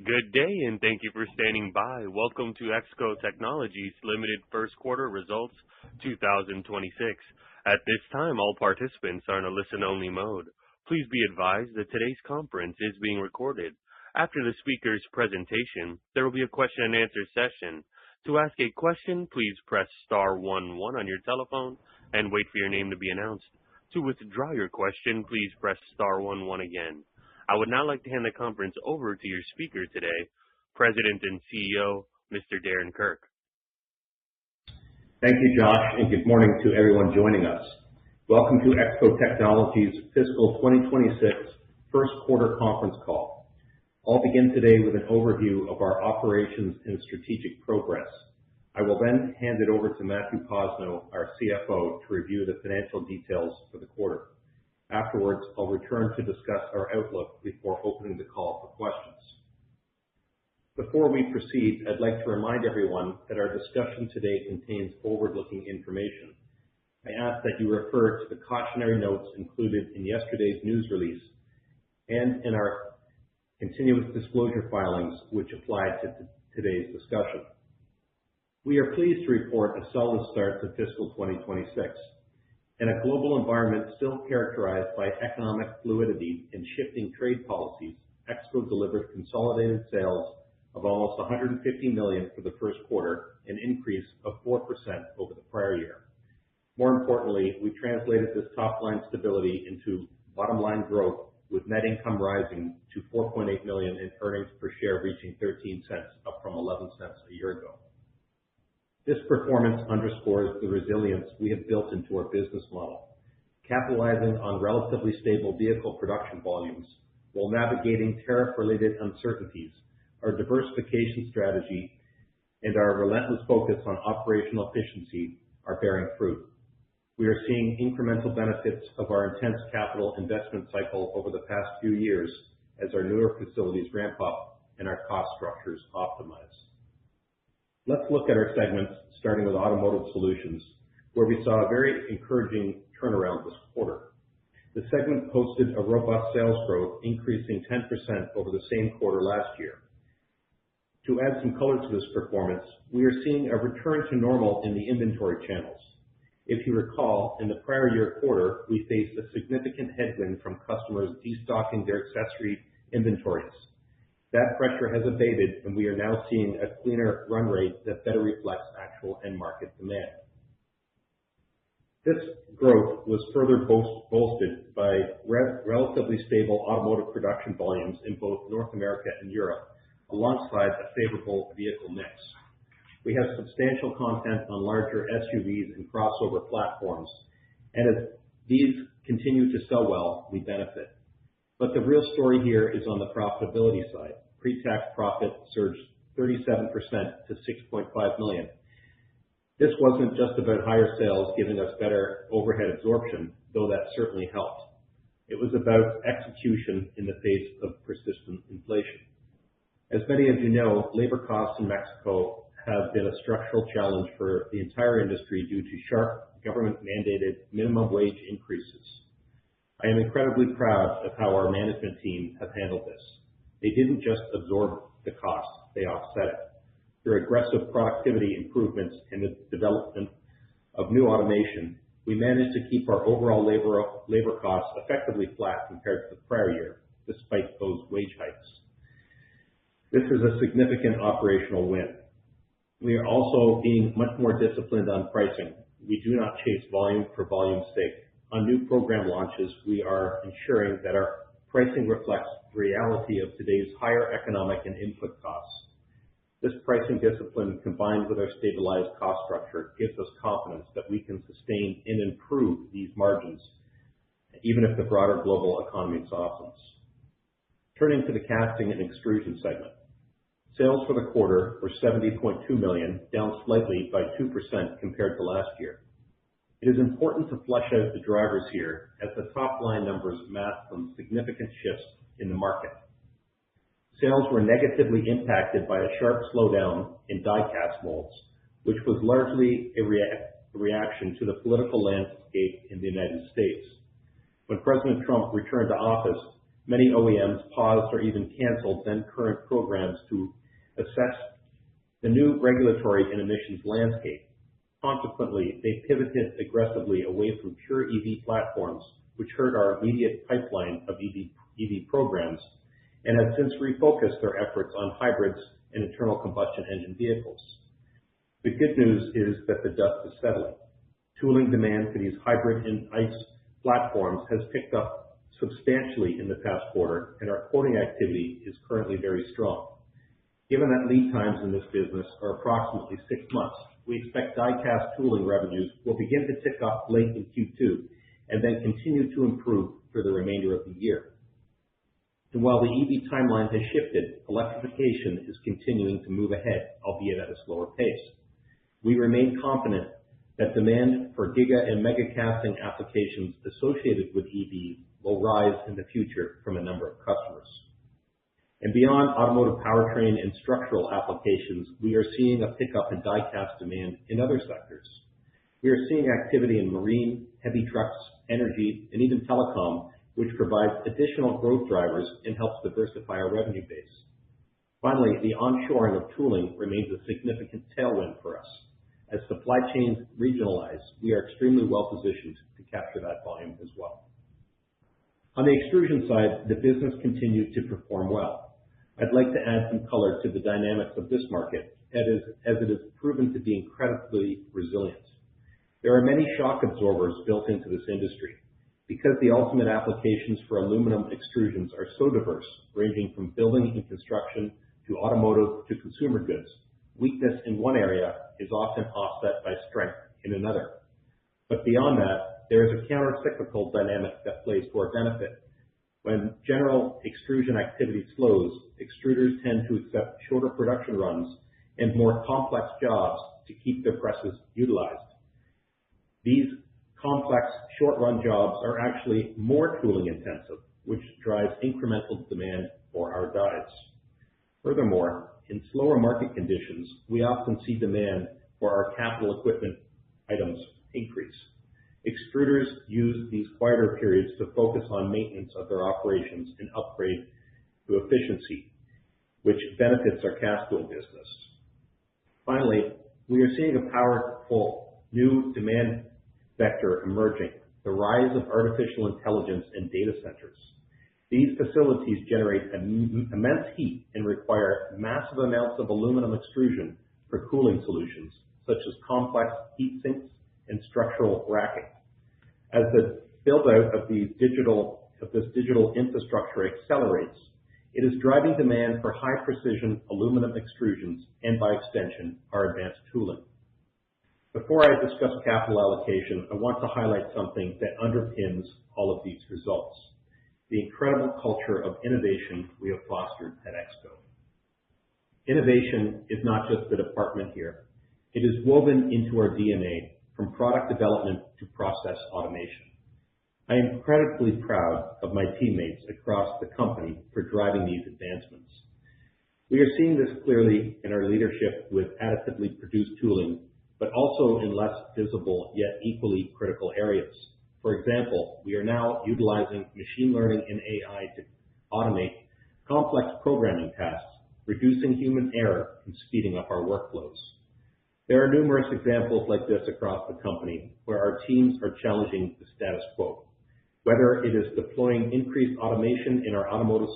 Good day, and thank you for standing by. Welcome to Exco Technologies Limited First Quarter Results 2026. At this time, all participants are in a listen-only mode. Please be advised that today's conference is being recorded. After the speaker's presentation, there will be a question-and-answer session. To ask a question, please press star 11 on your telephone and wait for your name to be announced. To withdraw your question, please press star 11 again. I would now like to hand the conference over to your speaker today, President and CEO, Mr. Darren Kirk. Thank you, Josh, and good morning to everyone joining us. Welcome to Exco Technologies Fiscal 2026 First Quarter Conference Call. I'll begin today with an overview of our operations and strategic progress. I will then hand it over to Matthew Posno, our CFO, to review the financial details for the quarter. Afterwards, I'll return to discuss our outlook before opening the call for questions. Before we proceed, I'd like to remind everyone that our discussion today contains forward-looking information. I ask that you refer to the cautionary notes included in yesterday's news release and in our continuous disclosure filings, which apply to today's discussion. We are pleased to report a solid start to fiscal 2026. In a global environment still characterized by economic fluidity and shifting trade policies, Exco delivered consolidated sales of almost $150 million for the first quarter, an increase of 4% over the prior year. More importantly, we translated this top-line stability into bottom-line growth, with net income rising to $4.8 million and earnings per share reaching 13 cents, up from 11 cents a year ago. This performance underscores the resilience we have built into our business model, capitalizing on relatively stable vehicle production volumes while navigating tariff-related uncertainties. Our diversification strategy and our relentless focus on operational efficiency are bearing fruit. We are seeing incremental benefits of our intense capital investment cycle over the past few years as our newer facilities ramp up and our cost structures optimize. Let's look at our segments, starting with Automotive Solutions, where we saw a very encouraging turnaround this quarter. The segment posted a robust sales growth, increasing 10% over the same quarter last year. To add some color to this performance, we are seeing a return to normal in the inventory channels. If you recall, in the prior year quarter, we faced a significant headwind from customers destocking their accessory inventories. That pressure has abated, and we are now seeing a cleaner run rate that better reflects actual end market demand. This growth was further bolstered by relatively stable automotive production volumes in both North America and Europe, alongside a favorable vehicle mix. We have substantial content on larger SUVs and crossover platforms, and as these continue to sell well, we benefit. But the real story here is on the profitability side. Pre-tax profit surged 37% to $6.5 million. This wasn't just about higher sales giving us better overhead absorption, though that certainly helped. It was about execution in the face of persistent inflation. As many of you know, labor costs in Mexico have been a structural challenge for the entire industry due to sharp government-mandated minimum wage increases. I am incredibly proud of how our management team have handled this. They didn't just absorb the cost, they offset it. Through aggressive productivity improvements and the development of new automation, we managed to keep our overall labor costs effectively flat compared to the prior year, despite those wage hikes. This is a significant operational win. We are also being much more disciplined on pricing. We do not chase volume for volume's sake. On new program launches, we are ensuring that our pricing reflects the reality of today's higher economic and input costs. This pricing discipline, combined with our stabilized cost structure, gives us confidence that we can sustain and improve these margins, even if the broader global economy softens. Turning to the Casting and Extrusion segment. Sales for the quarter were $70.2 million, down slightly by 2% compared to last year. It is important to flesh out the drivers here, as the top-line numbers mask some significant shifts in the market. Sales were negatively impacted by a sharp slowdown in die-cast molds, which was largely a reaction to the political landscape in the United States. When President Trump returned to office, Many OEMs paused or even canceled then current programs to assess the new regulatory and emissions landscape. Consequently, they pivoted aggressively away from pure EV platforms, which hurt our immediate pipeline of EV programs, and have since refocused their efforts on hybrids and internal combustion engine vehicles. The good news is that the dust is settling. Tooling demand for these hybrid and ICE platforms has picked up substantially in the past quarter, and our quoting activity is currently very strong. Given that lead times in this business are approximately 6 months, we expect die-cast tooling revenues will begin to tick up late in Q2 and then continue to improve for the remainder of the year. And while the EV timeline has shifted, electrification is continuing to move ahead, albeit at a slower pace. We remain confident that demand for giga and mega casting applications associated with EVs will rise in the future from a number of customers. And beyond automotive powertrain and structural applications, we are seeing a pickup in die-cast demand in other sectors. We are seeing activity in marine, heavy trucks, energy, and even telecom, which provides additional growth drivers and helps diversify our revenue base. Finally, the onshoring of tooling remains a significant tailwind for us. As supply chains regionalize, we are extremely well positioned to capture that volume as well. On the extrusion side, the business continued to perform well. I'd like to add some color to the dynamics of this market, as it has proven to be incredibly resilient. There are many shock absorbers built into this industry. Because the ultimate applications for aluminum extrusions are so diverse, ranging from building and construction to automotive to consumer goods, weakness in one area is often offset by strength in another. But beyond that, there is a counter-cyclical dynamic that plays to our benefit. When general extrusion activity slows, extruders tend to accept shorter production runs and more complex jobs to keep their presses utilized. These complex short-run jobs are actually more tooling intensive, which drives incremental demand for our dies. Furthermore, in slower market conditions, we often see demand for our capital equipment items increase. Extruders use these quieter periods to focus on maintenance of their operations and upgrade to efficiency, which benefits our cast tool business. Finally, we are seeing a powerful new demand vector emerging, the rise of artificial intelligence in data centers. These facilities generate immense heat and require massive amounts of aluminum extrusion for cooling solutions, such as complex heat sinks and structural racking. As the build-out of this digital infrastructure accelerates, it is driving demand for high-precision aluminum extrusions and, by extension, our advanced tooling. Before I discuss capital allocation, I want to highlight something that underpins all of these results: the incredible culture of innovation we have fostered at Exco. Innovation is not just the department here. It is woven into our DNA, from product development to process automation. I am incredibly proud of my teammates across the company for driving these advancements. We are seeing this clearly in our leadership with additively produced tooling, but also in less visible yet equally critical areas. For example, we are now utilizing machine learning and AI to automate complex programming tasks, reducing human error and speeding up our workflows. There are numerous examples like this across the company where our teams are challenging the status quo. Whether it is deploying increased automation in our automotive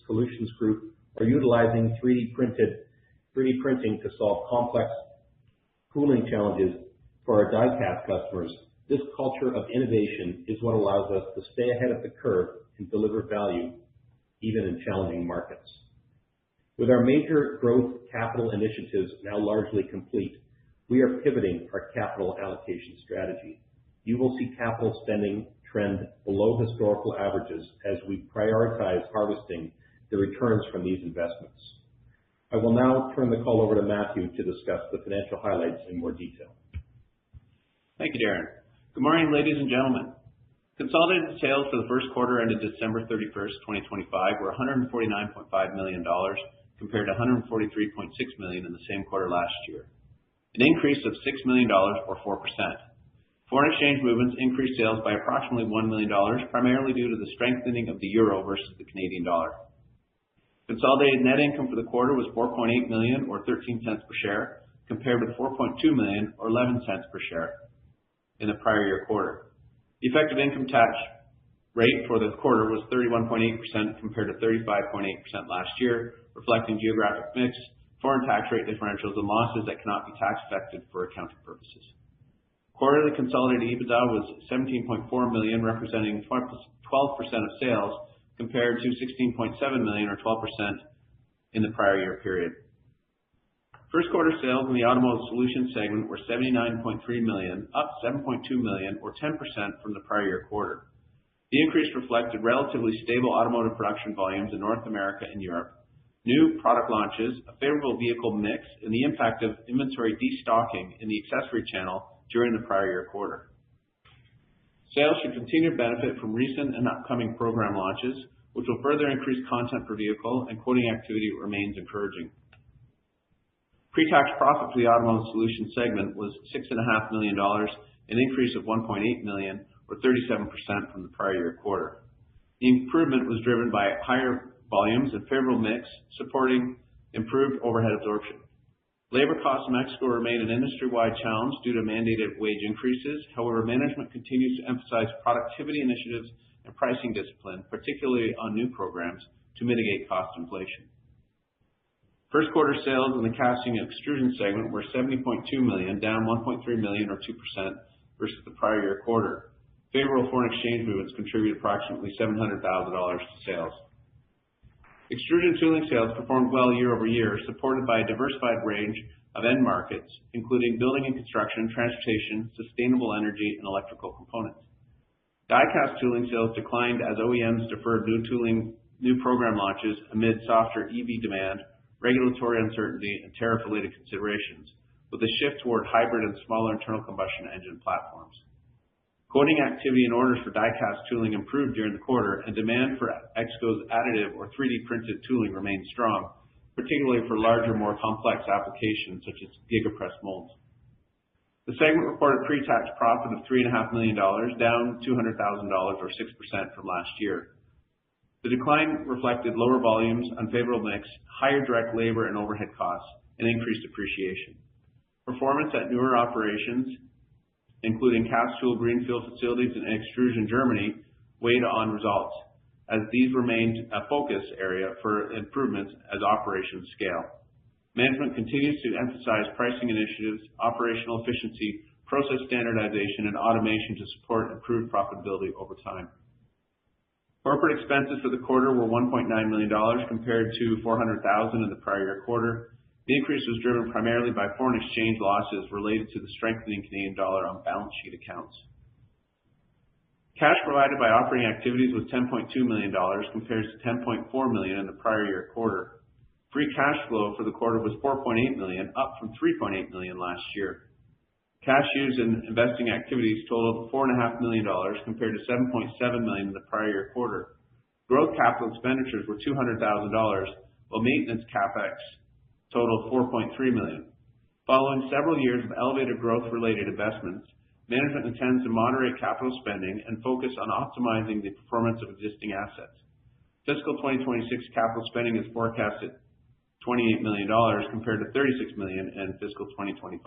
solutions group or utilizing 3D printing to solve complex cooling challenges for our die-cast customers, this culture of innovation is what allows us to stay ahead of the curve and deliver value even in challenging markets. With our major growth capital initiatives now largely complete, we are pivoting our capital allocation strategy. You will see capital spending trend below historical averages as we prioritize harvesting the returns from these investments. I will now turn the call over to Matthew to discuss the financial highlights in more detail. Thank you, Darren. Good morning, ladies and gentlemen. Consolidated sales for the first quarter ended December 31st, 2025 were $149.5 million compared to $143.6 million in the same quarter last year, an increase of $6 million or 4%. Foreign exchange movements increased sales by approximately $1 million, primarily due to the strengthening of the euro versus the Canadian dollar. Consolidated net income for the quarter was $4.8 million or 13 cents per share, compared with $4.2 million or 11 cents per share in the prior year quarter. The effective income tax rate for the quarter was 31.8% compared to 35.8% last year, reflecting geographic mix, foreign tax rate differentials, and losses that cannot be tax affected for accounting purposes. Quarterly consolidated EBITDA was $17.4 million, representing 12% of sales, compared to $16.7 million or 12% in the prior year period. First quarter sales in the Automotive Solutions segment were $79.3 million, up $7.2 million or 10% from the prior year quarter. The increase reflected relatively stable automotive production volumes in North America and Europe, new product launches, a favorable vehicle mix, and the impact of inventory destocking in the accessory channel during the prior year quarter. Sales should continue to benefit from recent and upcoming program launches, which will further increase content per vehicle, and quoting activity remains encouraging. Pre-tax profit for the Automotive Solutions segment was $6.5 million, an increase of $1.8 million or 37% from the prior year quarter. The improvement was driven by higher volumes and favorable mix, supporting improved overhead absorption. Labor costs in Exco remain an industry-wide challenge due to mandated wage increases. However, management continues to emphasize productivity initiatives and pricing discipline, particularly on new programs, to mitigate cost inflation. First quarter sales in the Casting and Extrusion segment were $70.2 million, down $1.3 million or 2% versus the prior year quarter. Favorable foreign exchange movements contributed approximately $700,000 to sales. Extrusion tooling sales performed well year over year, supported by a diversified range of end markets, including building and construction, transportation, sustainable energy, and electrical components. Die-cast tooling sales declined as OEMs deferred new program launches amid softer EV demand, regulatory uncertainty, and tariff-related considerations, with a shift toward hybrid and smaller internal combustion engine platforms. Quoting activity and orders for die-cast tooling improved during the quarter, and demand for Exco's additive or 3D printed tooling remained strong, particularly for larger, more complex applications such as gigapress molds. The segment reported pre-tax profit of $3.5 million, down $200,000 or 6% from last year. The decline reflected lower volumes, unfavorable mix, higher direct labor and overhead costs, and increased depreciation. Performance at newer operations, including cast tool greenfield facilities in Extrusion Germany, weighed on results, as these remained a focus area for improvements as operations scale. Management continues to emphasize pricing initiatives, operational efficiency, process standardization, and automation to support improved profitability over time. Corporate expenses for the quarter were $1.9 million compared to $400,000 in the prior year quarter. The increase was driven primarily by foreign exchange losses related to the strengthening Canadian dollar on balance sheet accounts. Cash provided by operating activities was $10.2 million compared to $10.4 million in the prior year quarter. Free cash flow for the quarter was $4.8 million, up from $3.8 million last year. Cash used in investing activities totaled $4.5 million compared to $7.7 million in the prior year quarter. Growth capital expenditures were $200,000, while maintenance capex totaled $4.3 million. Following several years of elevated growth-related investments, management intends to moderate capital spending and focus on optimizing the performance of existing assets. Fiscal 2026 capital spending is forecast at $28 million compared to $36 million in fiscal 2025.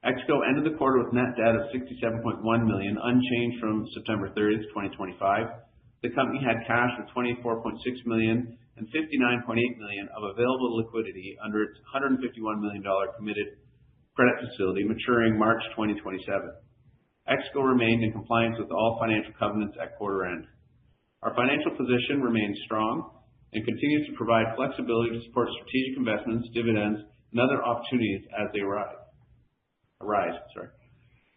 Exco ended the quarter with net debt of $67.1 million, unchanged from September 30th, 2025. The company had cash of $24.6 million and $59.8 million of available liquidity under its $151 million committed credit facility maturing March 2027. Exco remained in compliance with all financial covenants at quarter end. Our financial position remains strong and continues to provide flexibility to support strategic investments, dividends, and other opportunities as they arise.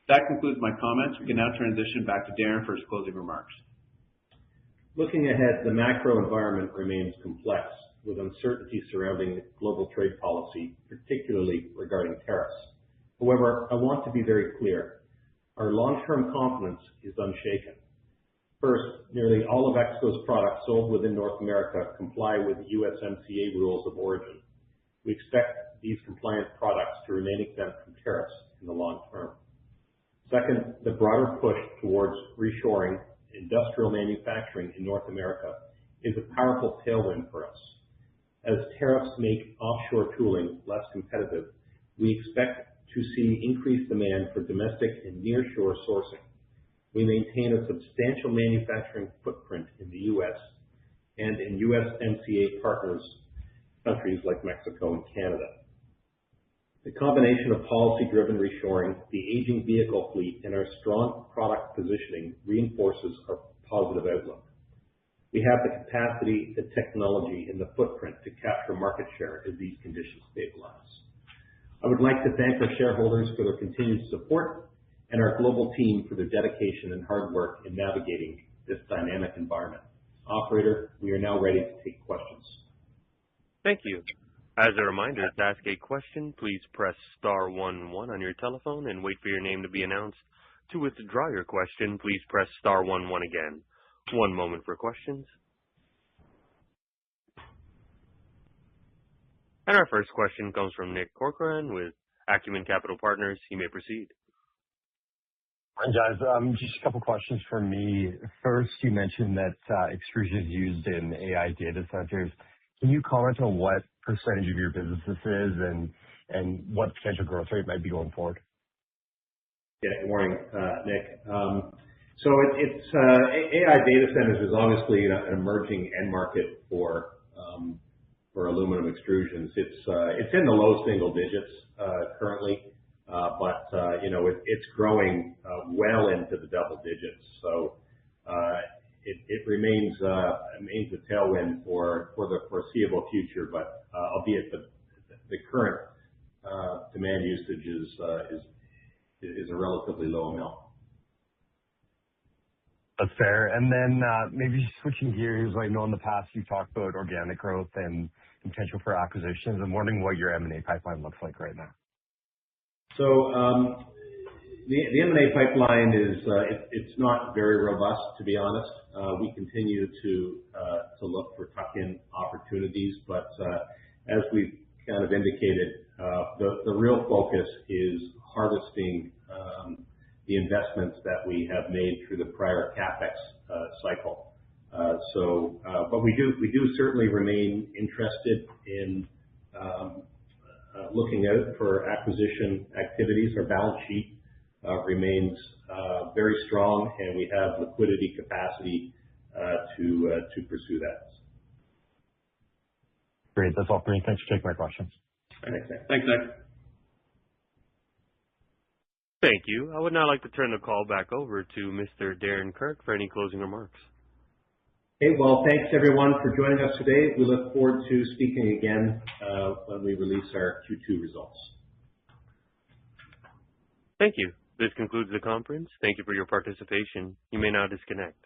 That concludes my comments. We can now transition back to Darren for his closing remarks. Looking ahead, the macro environment remains complex, with uncertainty surrounding global trade policy, particularly regarding tariffs. However, I want to be very clear. Our long-term confidence is unshaken. First, nearly all of Exco's products sold within North America comply with USMCA rules of origin. We expect these compliant products to remain exempt from tariffs in the long term. Second, the broader push towards reshoring industrial manufacturing in North America is a powerful tailwind for us. As tariffs make offshore tooling less competitive, we expect to see increased demand for domestic and nearshore sourcing. We maintain a substantial manufacturing footprint in the U.S. and in USMCA partners, countries like Mexico and Canada. The combination of policy-driven reshoring, the aging vehicle fleet, and our strong product positioning reinforces our positive outlook. We have the capacity, the technology, and the footprint to capture market share as these conditions stabilize. I would like to thank our shareholders for their continued support and our global team for their dedication and hard work in navigating this dynamic environment. Operator, we are now ready to take questions. Thank you. As a reminder, to ask a question, please press star 11 on your telephone and wait for your name to be announced. To withdraw your question, please press star 11 again. One moment for questions. And our first question comes from Nick Corcoran with Acumen Capital Partners. You may proceed. Hi, guys. Just a couple questions from me. First, you mentioned that extrusion is used in AI data centers. Can you comment on what percentage of your business this is and what potential growth rate might be going forward? Yeah, good morning, Nick. So it's AI data centers is obviously an emerging end market for aluminum extrusions. It's in the low single digits currently, but it's growing well into the double digits. So it remains a tailwind for the foreseeable future, but albeit the current demand usage is a relatively low amount. That's fair. And then maybe switching gears, I know in the past you talked about organic growth and potential for acquisitions. I'm wondering what your M&A pipeline looks like right now. So the M&A pipeline it's not very robust, to be honest. We continue to look for tuck-in opportunities, but as we've kind of indicated, the real focus is harvesting the investments that we have made through the prior CapEx cycle. But we do certainly remain interested in looking out for acquisition activities. Our balance sheet remains very strong, and we have liquidity capacity to pursue that. Great. That's all for me. Thanks for taking my questions. Thanks, Nick. Thanks, Nick. Thank you. I would now like to turn the call back over to Mr. Darren Kirk for any closing remarks. Okay, well, thanks everyone for joining us today. We look forward to speaking again when we release our Q2 results. Thank you. This concludes the conference. Thank you for your participation. You may now disconnect.